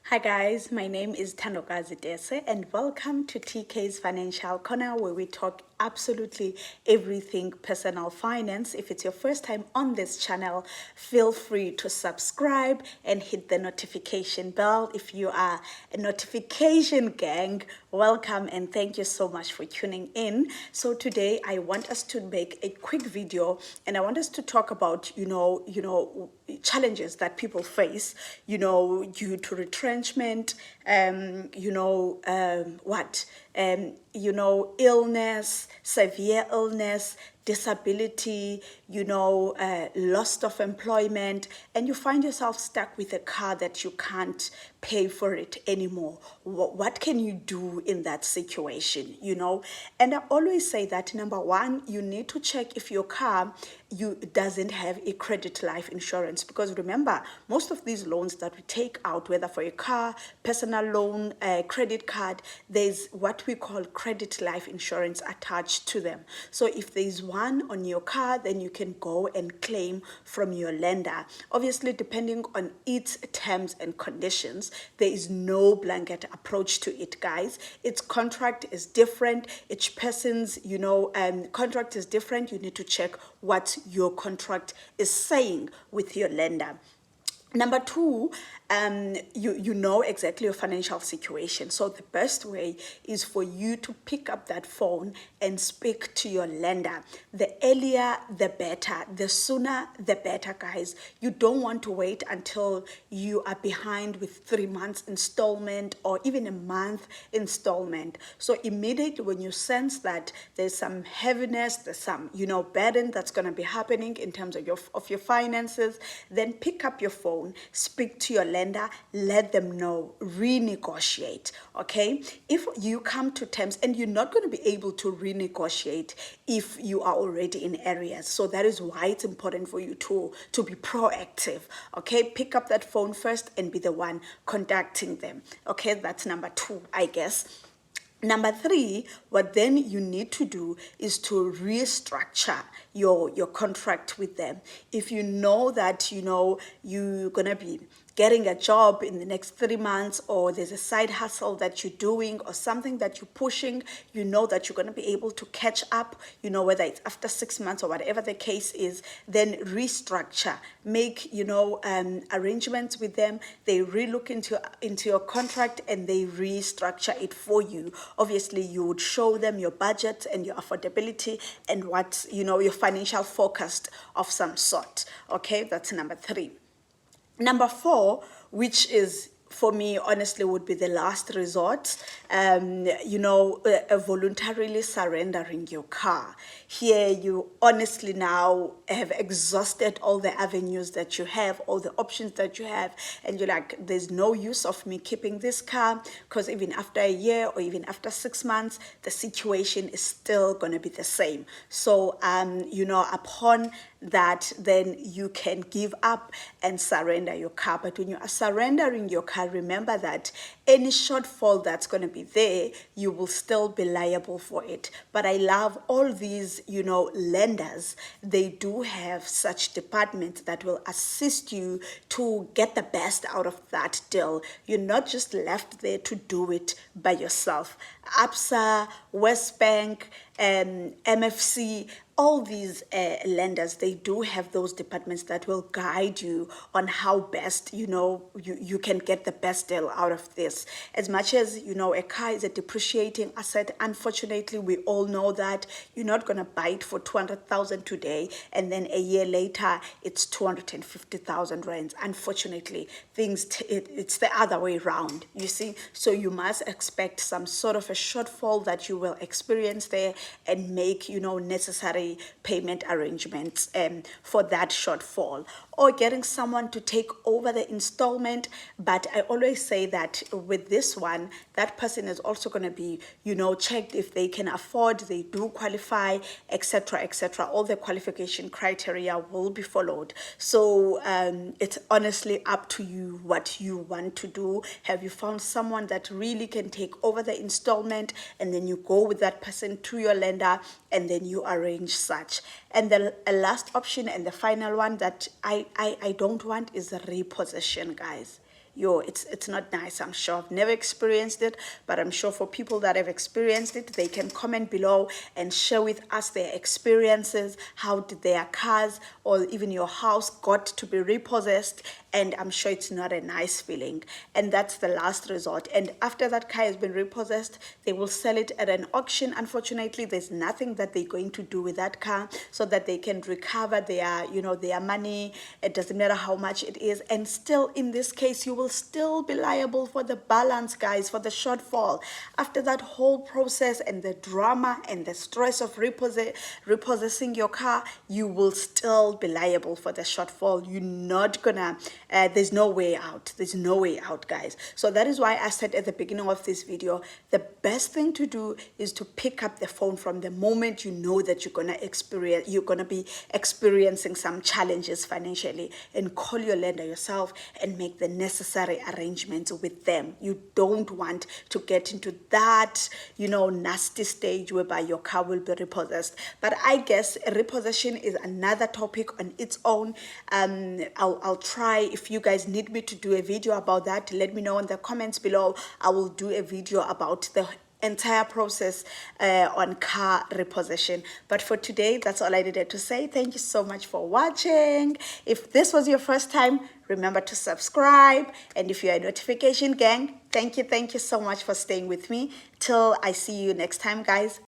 Hi guys, my name is Thandokazi Dese and welcome to TK's Financial Corner where we talk absolutely everything personal finance. If it's your first time on this channel, feel free to subscribe and hit the notification bell. If you are a notification gang, welcome and thank you so much for tuning in. So today I want us to make a quick video and I want us to talk about, challenges that people face, due to retrenchment, illness, severe illness, disability, loss of employment, and you find yourself stuck with a car that you can't pay for it anymore. What can you do in that situation, And I always say that, number one, you need to check if your car doesn't have a credit life insurance, because remember, most of these loans that we take out, whether for a car, personal loan, credit card, there's what we call credit life insurance attached to them. So if there's one on your car, then you can go and claim from your lender. Obviously, depending on its terms and conditions, there is no blanket approach to it, guys. Its contract is different. Each person's, contract is different. You need to check what your contract is saying with your lender. Number two, you know exactly your financial situation. So the best way is for you to pick up that phone and speak to your lender. The earlier, the better. The sooner, the better, guys. You don't want to wait until you are behind with 3 months installment or even a month installment. So immediately when you sense that there's some heaviness, there's some, burden that's going to be happening in terms of your finances, then pick up your phone, speak to your lender, let them know, renegotiate, okay? If you come to terms, and you're not going to be able to renegotiate if you are already in areas. So that is why it's important for you to be proactive, okay? Pick up that phone first and be the one contacting them, okay? That's number two, I guess. Number three, what then you need to do is to restructure your contract with them. If you know that, you're going to be getting a job in the next 3 months, or there's a side hustle that you're doing or something that you're pushing, you know that you're going to be able to catch up, whether it's after 6 months or whatever the case is, then restructure, make, arrangements with them. They relook into your contract and they restructure it for you. Obviously, you would show them your budget and your affordability and what, your financial forecast of some sort. Okay, that's number three. Number four, which is for me, honestly, would be the last resort, voluntarily surrendering your car. Here, you honestly now have exhausted all the avenues that you have, all the options that you have, and you're like, there's no use of me keeping this car, because even after a year or even after 6 months, the situation is still going to be the same. So, upon that, then you can give up and surrender your car. But when you are surrendering your car, remember that any shortfall that's going to be there, you will still be liable for it. But I love all these, lenders. They do have such departments that will assist you to get the best out of that deal. You're not just left there to do it by yourself. ABSA, West Bank, MFC, all these lenders, they do have those departments that will guide you on how best, you can get the best deal out of this. As much as, a car is a depreciating asset, unfortunately, we all know that you're not going to buy it for 200,000 today, and then a year later, it's 250,000 rands. Unfortunately, it's the other way around, you see. So you must expect some sort of a shortfall that you will experience there and make, necessary payment arrangements for that shortfall, or getting someone to take over the installment. But I always say that with this one, that person is also going to be, checked if they can afford, they do qualify, etc., etc. All the qualification criteria will be followed. So it's honestly up to you what you want to do. Have you found someone that really can take over the installment, and then you go with that person to your lender and then you arrange such. And the last option and the final one that I don't want is a repossession, guys. it's not nice. I'm sure I've never experienced it, but I'm sure for people that have experienced it, they can comment below and share with us their experiences. How did their cars or even your house got to be repossessed? And I'm sure it's not a nice feeling. And that's the last resort. And after that car has been repossessed, they will sell it at an auction. Unfortunately, there's nothing that they're going to do with that car so that they can recover their money. It doesn't matter how much it is. And still, in this case, you will still be liable for the balance, guys, for the shortfall. After that whole process and the drama and the stress of repossessing your car, you will still be liable for the shortfall. You're not gonna, there's no way out. There's no way out, guys. So that is why I said at the beginning of this video, the best thing to do is to pick up the phone from the moment you know that you're gonna be experiencing some challenges financially, and call your lender yourself and make the necessary arrangements with them. You don't want to get into that, nasty stage whereby your car will be repossessed. But I guess repossession is another topic on its own. I'll try. If you guys need me to do a video about that, let me know in the comments below. I will do a video about the entire process on car repossession. But for today, that's all I needed to say. Thank you so much for watching. If this was your first time, remember to subscribe. And if you're a notification gang, thank you so much for staying with me. Till I see you next time, guys.